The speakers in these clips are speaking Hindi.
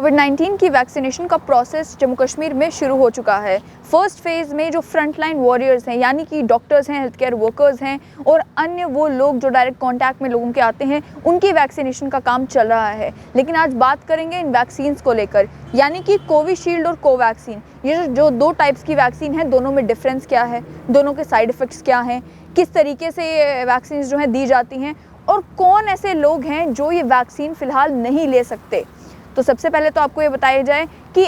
कोविड-19 की वैक्सीनेशन का प्रोसेस जम्मू कश्मीर में शुरू हो चुका है। फर्स्ट फेज़ में जो फ्रंटलाइन वॉरियर्स हैं, यानी कि डॉक्टर्स हैं, हेल्थ केयर वर्कर्स हैं और अन्य वो लोग जो डायरेक्ट कांटेक्ट में लोगों के आते हैं, उनकी वैक्सीनेशन का काम चल रहा है। लेकिन आज बात करेंगे इन वैक्सीन्स को लेकर, यानी कि कोविशील्ड और कोवैक्सीन। ये जो दो टाइप्स की वैक्सीन है, दोनों में डिफरेंस क्या है, दोनों के साइड इफ़ेक्ट्स क्या हैं, किस तरीके से ये वैक्सीन जो हैं दी जाती हैं और कौन ऐसे लोग हैं जो ये वैक्सीन फ़िलहाल नहीं ले सकते। तो सबसे पहले तो आपको ये बताया जाए कि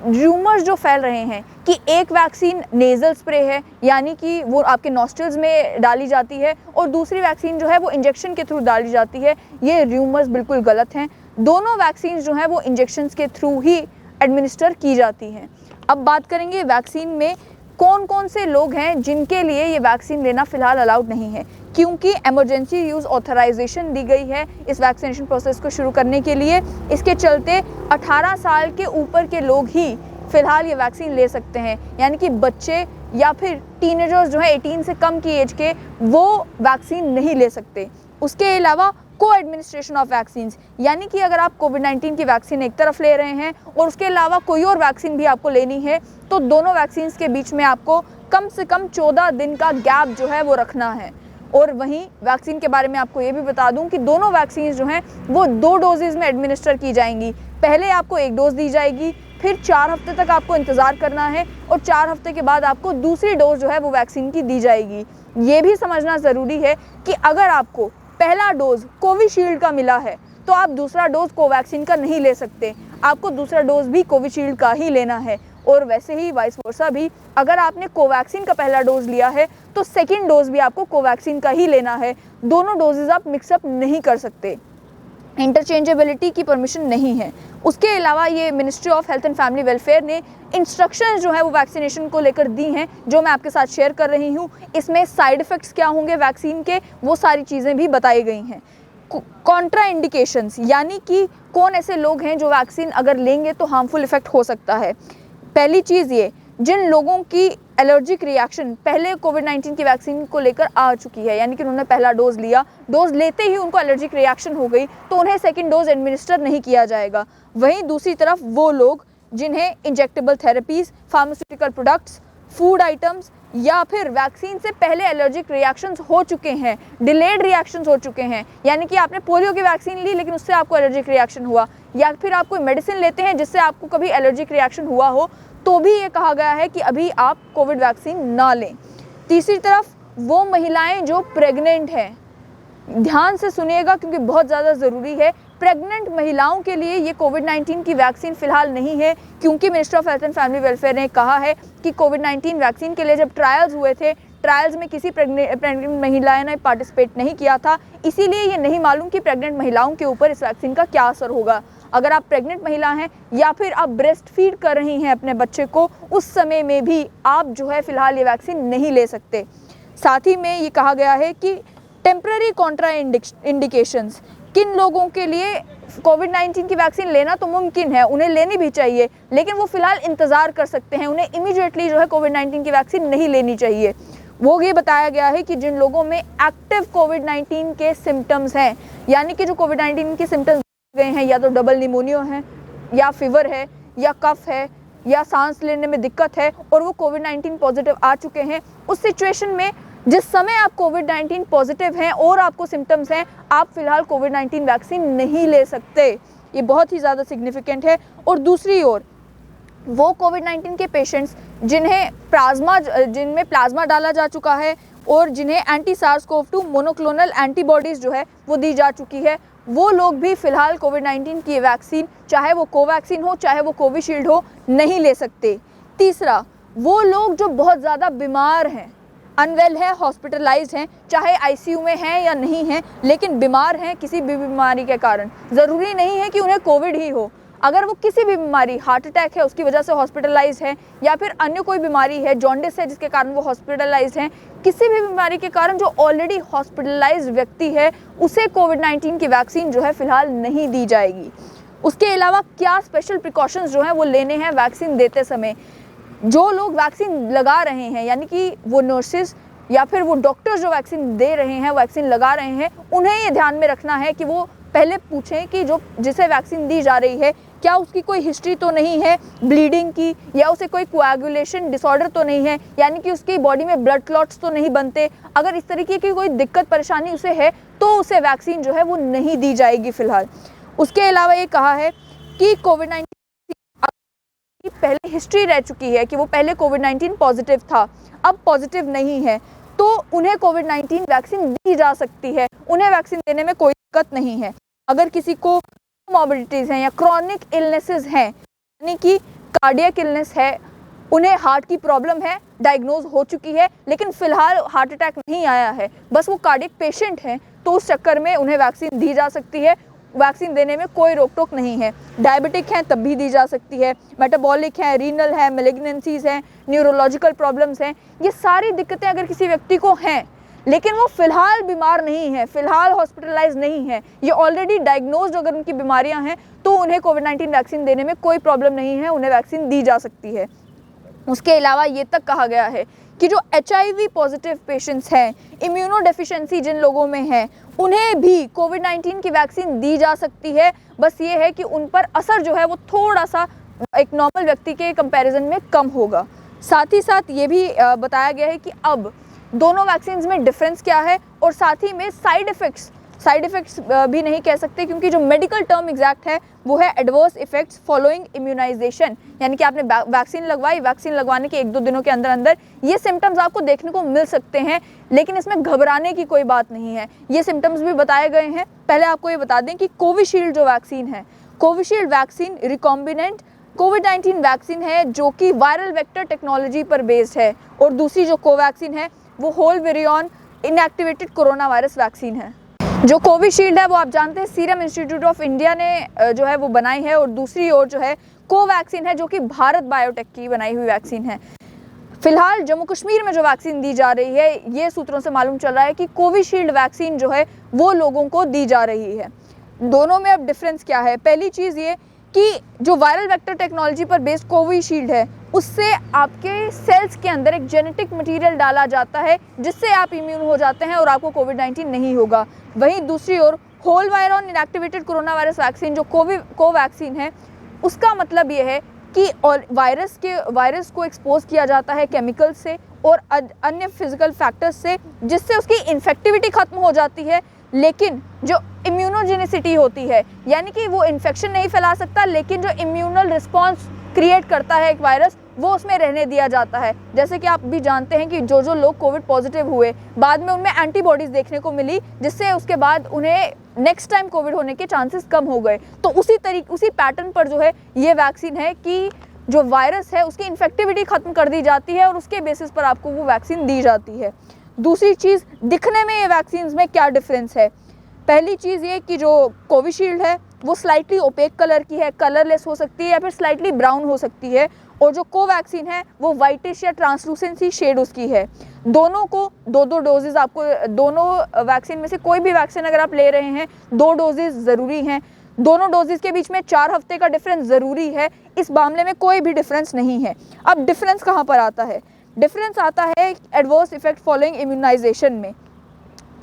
र्यूमर्स जो फैल रहे हैं कि एक वैक्सीन नेज़ल स्प्रे है, यानी कि वो आपके नॉस्ट्रल्स में डाली जाती है और दूसरी वैक्सीन जो है वो इंजेक्शन के थ्रू डाली जाती है, ये र्यूमर्स बिल्कुल गलत हैं। दोनों वैक्सीन जो हैं वो इंजेक्शंस के थ्रू ही एडमिनिस्टर की जाती हैं। अब बात करेंगे वैक्सीन में कौन कौन से लोग हैं जिनके लिए ये वैक्सीन लेना फ़िलहाल अलाउड नहीं है, क्योंकि इमरजेंसी यूज़ ऑथराइजेशन दी गई है इस वैक्सीनेशन प्रोसेस को शुरू करने के लिए। इसके चलते 18 साल के ऊपर के लोग ही फ़िलहाल ये वैक्सीन ले सकते हैं, यानी कि बच्चे या फिर टीनेजर्स जो है 18 से कम की एज के, वो वैक्सीन नहीं ले सकते। उसके अलावा को एडमिनिस्ट्रेशन ऑफ वैक्सीन्स, यानी कि अगर आप कोविड-19 की वैक्सीन एक तरफ ले रहे हैं और उसके अलावा कोई और वैक्सीन भी आपको लेनी है, तो दोनों वैक्सीन्स के बीच में आपको कम से कम 14 दिन का गैप जो है वो रखना है। और वहीं वैक्सीन के बारे में आपको ये भी बता दूं कि दोनों वैक्सीन जो हैं वो 2 डोजेज़ में एडमिनिस्टर की जाएंगी। पहले आपको 1 डोज दी जाएगी, फिर 4 हफ्ते तक आपको इंतज़ार करना है और 4 हफ्ते के बाद आपको दूसरी डोज जो है वो वैक्सीन की दी जाएगी। ये भी समझना ज़रूरी है कि अगर आपको पहला डोज कोविशील्ड का मिला है तो आप दूसरा डोज कोवैक्सीन का नहीं ले सकते, आपको दूसरा डोज भी कोविशील्ड का ही लेना है। और वैसे ही वाइस वर्सा भी, अगर आपने कोवैक्सीन का पहला डोज लिया है तो सेकंड डोज भी आपको कोवैक्सीन का ही लेना है। दोनों डोजेज आप मिक्सअप नहीं कर सकते, इंटरचेंजेबिलिटी की परमिशन नहीं है। उसके अलावा ये ministry of health and family welfare ने इंस्ट्रक्शंस जो है वो वैक्सीनेशन को लेकर दी हैं, जो मैं आपके साथ शेयर कर रही हूँ। इसमें साइड इफ़ेक्ट्स क्या होंगे वैक्सीन के, वो सारी चीज़ें भी बताई गई हैं। कॉन्ट्रा इंडिकेशंस, यानी कि कौन ऐसे लोग हैं जो वैक्सीन अगर लेंगे तो हार्मफुल इफ़ेक्ट हो सकता है। पहली चीज़ ये, जिन लोगों की एलर्जिक रिएक्शन पहले कोविड-19 की वैक्सीन को लेकर आ चुकी है, यानी कि उन्होंने पहला डोज लिया, डोज लेते ही उनको एलर्जिक रिएक्शन हो गई, तो उन्हें सेकंड डोज एडमिनिस्टर नहीं किया जाएगा। वहीं दूसरी तरफ वो लोग जिन्हें injectable therapies, pharmaceutical products, food items या फिर वैक्सीन से पहले एलर्जिक रिएक्शंस हो चुके हैं, डिलेड रिएक्शंस हो चुके हैं, यानी कि आपने पोलियो की वैक्सीन ली लेकिन उससे आपको एलर्जिक रिएक्शन हुआ, या फिर आप कोई मेडिसिन लेते हैं जिससे आपको कभी एलर्जिक रिएक्शन हुआ हो, तो भी ये कहा गया है कि अभी आप कोविड वैक्सीन ना लें। तीसरी तरफ वो महिलाएं जो प्रेग्नेंट हैं, ध्यान से सुनिएगा क्योंकि बहुत ज़्यादा ज़रूरी है। प्रेग्नेंट महिलाओं के लिए ये कोविड-19 की वैक्सीन फ़िलहाल नहीं है, क्योंकि ministry of health and family welfare ने कहा है कि कोविड-19 वैक्सीन के लिए जब ट्रायल्स हुए थे, ट्रायल्स में किसी प्रेग्नेंट महिलाएं ने पार्टिसिपेट नहीं किया था, इसीलिए ये नहीं मालूम कि प्रेग्नेंट महिलाओं के ऊपर इस वैक्सीन का क्या असर होगा। अगर आप प्रेग्नेंट महिला हैं या फिर आप ब्रेस्ट फीड कर रही हैं अपने बच्चे को, उस समय में भी आप जो है फ़िलहाल ये वैक्सीन नहीं ले सकते। साथ ही में ये कहा गया है कि टेम्पररी कॉन्ट्रा इंडिकेशंस, किन लोगों के लिए कोविड-19 की वैक्सीन लेना तो मुमकिन है, उन्हें लेनी भी चाहिए, लेकिन वो फ़िलहाल इंतज़ार कर सकते हैं, उन्हें इमीडिएटली जो है कोविड-19 की वैक्सीन नहीं लेनी चाहिए। वो ये बताया गया है कि जिन लोगों में एक्टिव कोविड-19 के सिम्टम्स हैं, यानी कि जो कोविड-19 के सिम्टम्स गए हैं, या तो डबल निमोनिया है, या फीवर है, या कफ है, या सांस लेने में दिक्कत है और वो कोविड-19 पॉजिटिव आ चुके हैं, उस सिचुएशन में जिस समय आप कोविड-19 पॉजिटिव हैं और आपको सिम्टम्स हैं, आप फ़िलहाल कोविड-19 वैक्सीन नहीं ले सकते। ये बहुत ही ज़्यादा सिग्निफिकेंट है। और दूसरी ओर वो कोविड-19 के पेशेंट्स जिनमें प्लाज्मा डाला जा चुका है और जिन्हें एंटी SARS-CoV-2 मोनोक्लोनल एंटीबॉडीज़ जो है वो दी जा चुकी है, वो लोग भी फ़िलहाल कोविड-19 की वैक्सीन, चाहे वो कोवैक्सीन हो चाहे वो कोविशील्ड हो, नहीं ले सकते। तीसरा, वो लोग जो बहुत ज़्यादा बीमार हैं, अनवेल है, हॉस्पिटलाइज्ड हैं, चाहे आईसीयू में हैं या नहीं हैं, लेकिन बीमार हैं किसी भी बीमारी के कारण, ज़रूरी नहीं है कि उन्हें कोविड ही हो। अगर वो किसी भी बीमारी, हार्ट अटैक है उसकी वजह से हॉस्पिटलाइज है, या फिर अन्य कोई बीमारी है, जॉन्डिस है जिसके कारण वो हॉस्पिटलाइज हैं, किसी भी बीमारी के कारण जो ऑलरेडी हॉस्पिटलाइज व्यक्ति है, उसे कोविड-19 की वैक्सीन जो है फ़िलहाल नहीं दी जाएगी। उसके अलावा क्या स्पेशल प्रिकॉशंस जो हैं वो लेने हैं वैक्सीन देते समय। जो लोग वैक्सीन लगा रहे हैं, यानी कि वो नर्सेस या फिर वो डॉक्टर्स जो वैक्सीन दे रहे हैं, वैक्सीन लगा रहे हैं, उन्हें ये ध्यान में रखना है कि वो पहले पूछें कि जिसे वैक्सीन दी जा रही है क्या उसकी कोई हिस्ट्री तो नहीं है ब्लीडिंग की, या उसे कोई कोएगुलेशन डिसऑर्डर तो नहीं है, यानी कि उसकी बॉडी में ब्लड क्लॉट्स तो नहीं बनते। अगर इस तरीके की कोई दिक्कत परेशानी उसे है तो उसे वैक्सीन जो है वो नहीं दी जाएगी फ़िलहाल। उसके अलावा ये कहा है कि कोविड-19 की पहले हिस्ट्री रह चुकी है कि वो पहले कोविड-19 पॉजिटिव था, अब पॉजिटिव नहीं है, तो उन्हें कोविड-19 वैक्सीन दी जा सकती है, उन्हें वैक्सीन देने में कोई दिक्कत नहीं है। अगर किसी को मॉर्बिडिटीज़ हैं या क्रॉनिक इलनेसेस हैं, यानी कि कार्डियक इलनेस है, उन्हें हार्ट की प्रॉब्लम है, डायग्नोज हो चुकी है, लेकिन फ़िलहाल हार्ट अटैक नहीं आया है, बस वो कार्डियक पेशेंट हैं, तो उस चक्कर में उन्हें वैक्सीन दी जा सकती है, वैक्सीन देने में कोई रोक टोक नहीं है। डायबिटिक हैं तब भी दी जा सकती है, मेटाबॉलिक हैं, रीनल है, मैलिग्नेंसीज हैं, न्यूरोलॉजिकल प्रॉब्लम्स हैं, ये सारी दिक्कतें अगर किसी व्यक्ति को हैं लेकिन वो फ़िलहाल बीमार नहीं है, फ़िलहाल हॉस्पिटलाइज नहीं है, ये ऑलरेडी डायग्नोज्ड अगर उनकी बीमारियां हैं, तो उन्हें कोविड-19 वैक्सीन देने में कोई प्रॉब्लम नहीं है, उन्हें वैक्सीन दी जा सकती है। उसके अलावा ये तक कहा गया है कि जो HIV पॉजिटिव पेशेंट्स हैं, इम्यूनो डेफिशिएंसी जिन लोगों में है, उन्हें भी कोविड-19 की वैक्सीन दी जा सकती है। बस ये है कि उन पर असर जो है वो थोड़ा सा एक नॉर्मल व्यक्ति के कंपैरिजन में कम होगा। साथ ही साथ ये भी बताया गया है कि अब दोनों वैक्सीन्स में डिफरेंस क्या है, और साथ ही में साइड इफ़ेक्ट्स भी नहीं कह सकते, क्योंकि जो मेडिकल टर्म एग्जैक्ट है वो है एडवर्स इफेक्ट्स फॉलोइंग इम्यूनाइजेशन, यानी कि आपने वैक्सीन लगवाई, वैक्सीन लगवाने के 1-2 दिनों के अंदर अंदर ये सिम्टम्स आपको देखने को मिल सकते हैं, लेकिन इसमें घबराने की कोई बात नहीं है। ये सिम्टम्स भी बताए गए हैं। पहले आपको ये बता दें कि कोविशील्ड जो वैक्सीन है, कोविशील्ड वैक्सीन रिकॉम्बिनेंट कोविड-19 वैक्सीन है जो कि वायरल वेक्टर टेक्नोलॉजी पर बेस्ड है, और दूसरी जो कोवैक्सीन है वो whole variant inactivated corona virus vaccine है। जो कोविशील्ड है वो आप जानते हैं सीरम इंस्टीट्यूट ऑफ इंडिया ने जो है वो बनाई है, और दूसरी ओर जो है कोवैक्सीन है जो कि भारत बायोटेक की बनाई हुई वैक्सीन है। फिलहाल जम्मू कश्मीर में जो वैक्सीन दी जा रही है, ये सूत्रों से मालूम चल रहा है कि कोविशील्ड वैक्सीन जो है वो लोगों को दी जा रही है। दोनों में अब डिफरेंस क्या है? पहली चीज़ ये कि जो वायरल वेक्टर टेक्नोलॉजी पर बेस्ड कोविशील्ड है, उससे आपके सेल्स के अंदर एक जेनेटिक मटेरियल डाला जाता है जिससे आप इम्यून हो जाते हैं और आपको कोविड-19 नहीं होगा। वहीं दूसरी ओर whole virion inactivated corona virus vaccine जो कोवैक्सीन है, उसका मतलब ये है कि और वायरस को एक्सपोज किया जाता है केमिकल से और अन्य फिजिकल फैक्टर्स से, जिससे उसकी इन्फेक्टिविटी खत्म हो जाती है, लेकिन जो इम्यूनोजेनिसिटी होती है, यानी कि वो इन्फेक्शन नहीं फैला सकता, लेकिन जो इम्यूनल रिस्पॉन्स क्रिएट करता है एक वायरस, वो उसमें रहने दिया जाता है। जैसे कि आप भी जानते हैं कि जो लोग कोविड पॉजिटिव हुए, बाद में उनमें एंटीबॉडीज़ देखने को मिली, जिससे उसके बाद उन्हें नेक्स्ट टाइम कोविड होने के चांसेस कम हो गए। तो उसी पैटर्न पर जो है ये वैक्सीन है कि जो वायरस है उसकी इन्फेक्टिविटी खत्म कर दी जाती है और उसके बेसिस पर आपको वो वैक्सीन दी जाती है। दूसरी चीज़, दिखने में ये वैक्सीन में क्या डिफरेंस है? पहली चीज़ ये कि जो कोविशील्ड है वो स्लाइटली ओपेक कलर की है, कलरलेस हो सकती है या फिर स्लाइटली ब्राउन हो सकती है, और जो कोवैक्सीन है वो वाइटिश या ट्रांसलूसेंसी शेड उसकी है। दोनों को 2-2 डोजेज़, आपको दोनों वैक्सीन में से कोई भी वैक्सीन अगर आप ले रहे हैं 2 डोजेज़ ज़रूरी हैं। दोनों डोजेज़ के बीच में 4 हफ्ते का डिफरेंस ज़रूरी है। इस मामले में कोई भी डिफरेंस नहीं है। अब डिफरेंस कहाँ पर आता है? डिफरेंस आता है एडवर्स इफेक्ट फॉलोइंग इम्यूनाइजेशन में।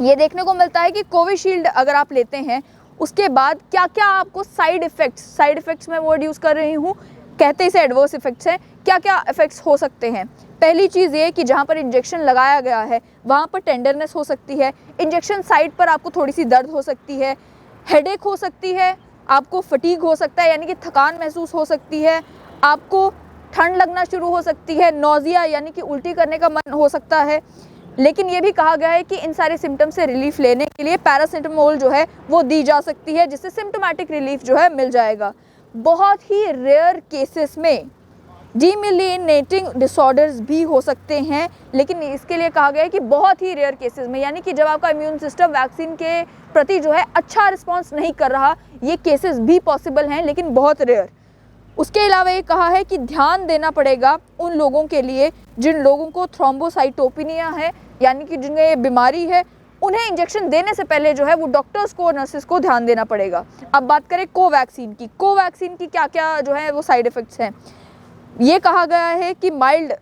ये देखने को मिलता है कि कोविशील्ड अगर आप लेते हैं उसके बाद क्या क्या आपको साइड इफ़ेक्ट्स मैं वर्ड यूज़ कर रही हूँ, कहते इसे एडवर्स इफेक्ट्स हैं, क्या क्या इफेक्ट्स हो सकते हैं? पहली चीज़ ये कि जहाँ पर इंजेक्शन लगाया गया है वहाँ पर टेंडरनेस हो सकती है, इंजेक्शन साइट पर आपको थोड़ी सी दर्द हो सकती है, हेडेक हो सकती है, आपको फटीग हो सकता है यानी कि थकान महसूस हो सकती है, आपको ठंड लगना शुरू हो सकती है, नोजिया यानी कि उल्टी करने का मन हो सकता है। लेकिन ये भी कहा गया है कि इन सारे सिम्टम से रिलीफ लेने के लिए पैरासिटामोल जो है वो दी जा सकती है, जिससे सिम्टोमेटिक रिलीफ जो है मिल जाएगा। बहुत ही रेयर केसेस में डीमिलिनेटिंग डिसऑर्डर्स भी हो सकते हैं, लेकिन इसके लिए कहा गया है कि बहुत ही रेयर केसेस में, यानी कि जब आपका इम्यून सिस्टम वैक्सीन के प्रति जो है अच्छा रिस्पॉन्स नहीं कर रहा, ये केसेस भी पॉसिबल हैं लेकिन बहुत रेयर। उसके अलावा ये कहा है कि ध्यान देना पड़ेगा उन लोगों के लिए जिन लोगों को थ्रोम्बोसाइटोपिनिया है, यानी कि जिन्हें ये बीमारी है, उन्हें इंजेक्शन देने से पहले जो है वो डॉक्टर्स को और नर्सेस को ध्यान देना पड़ेगा। अब बात करें कोवैक्सीन की क्या क्या जो है वो साइड इफ़ेक्ट्स हैं। ये कहा गया है कि माइल्ड,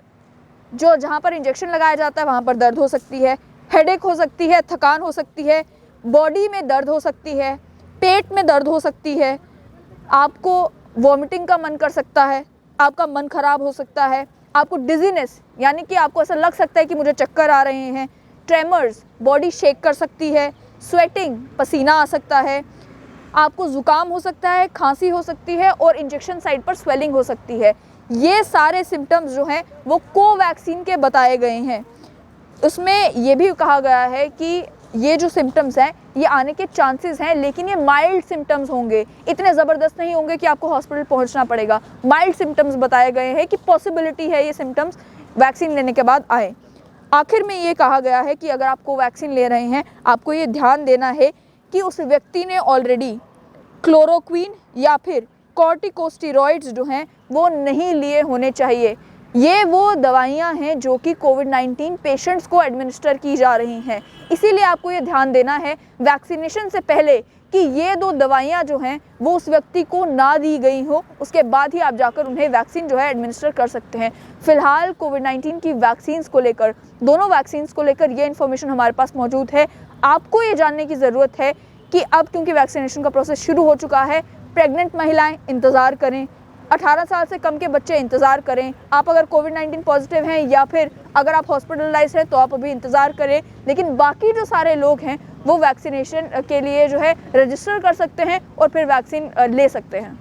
जो जहाँ पर इंजेक्शन लगाया जाता है वहाँ पर दर्द हो सकती है, हेडेक हो सकती है, थकान हो सकती है, बॉडी में दर्द हो सकती है, पेट में दर्द हो सकती है, आपको वॉमिटिंग का मन कर सकता है, आपका मन खराब हो सकता है, आपको डिजीनेस यानी कि आपको ऐसा लग सकता है कि मुझे चक्कर आ रहे हैं, ट्रेमर्स, बॉडी शेक कर सकती है, स्वेटिंग, पसीना आ सकता है, आपको ज़ुकाम हो सकता है, खांसी हो सकती है और इंजेक्शन साइट पर स्वेलिंग हो सकती है। ये सारे सिम्टम्स जो हैं वो कोवैक्सीन के बताए गए हैं। उसमें ये भी कहा गया है कि ये जो सिम्टम्स हैं ये आने के चांसेस हैं, लेकिन ये माइल्ड सिम्टम्स होंगे, इतने ज़बरदस्त नहीं होंगे कि आपको हॉस्पिटल पहुंचना पड़ेगा। माइल्ड सिम्टम्स बताए गए हैं कि पॉसिबिलिटी है ये सिम्टम्स वैक्सीन लेने के बाद आए। आखिर में ये कहा गया है कि अगर आप कोवैक्सीन ले रहे हैं, आपको ये ध्यान देना है कि उस व्यक्ति ने ऑलरेडी क्लोरोक्वीन या फिर कॉर्टिकोस्टेरॉइड्स जो हैं वो नहीं लिए होने चाहिए। ये वो दवाइयाँ हैं जो कि कोविड-19 पेशेंट्स को एडमिनिस्टर की जा रही हैं। इसीलिए आपको ये ध्यान देना है वैक्सीनेशन से पहले कि ये 2 दवाइयाँ जो हैं वो उस व्यक्ति को ना दी गई हो, उसके बाद ही आप जाकर उन्हें वैक्सीन जो है एडमिनिस्टर कर सकते हैं। फ़िलहाल कोविड-19 की वैक्सीन्स को लेकर, दोनों वैक्सीन्स को लेकर ये इन्फॉर्मेशन हमारे पास मौजूद है। आपको ये जानने की ज़रूरत है कि अब क्योंकि वैक्सीनेशन का प्रोसेस शुरू हो चुका है, प्रेग्नेंट महिलाएं इंतज़ार करें, 18 साल से कम के बच्चे इंतज़ार करें। आप अगर कोविड-19 पॉजिटिव हैं या फिर अगर आप हॉस्पिटलाइज हैं तो आप अभी इंतज़ार करें। लेकिन बाकी जो सारे लोग हैं वो वैक्सीनेशन के लिए जो है रजिस्टर कर सकते हैं और फिर वैक्सीन ले सकते हैं।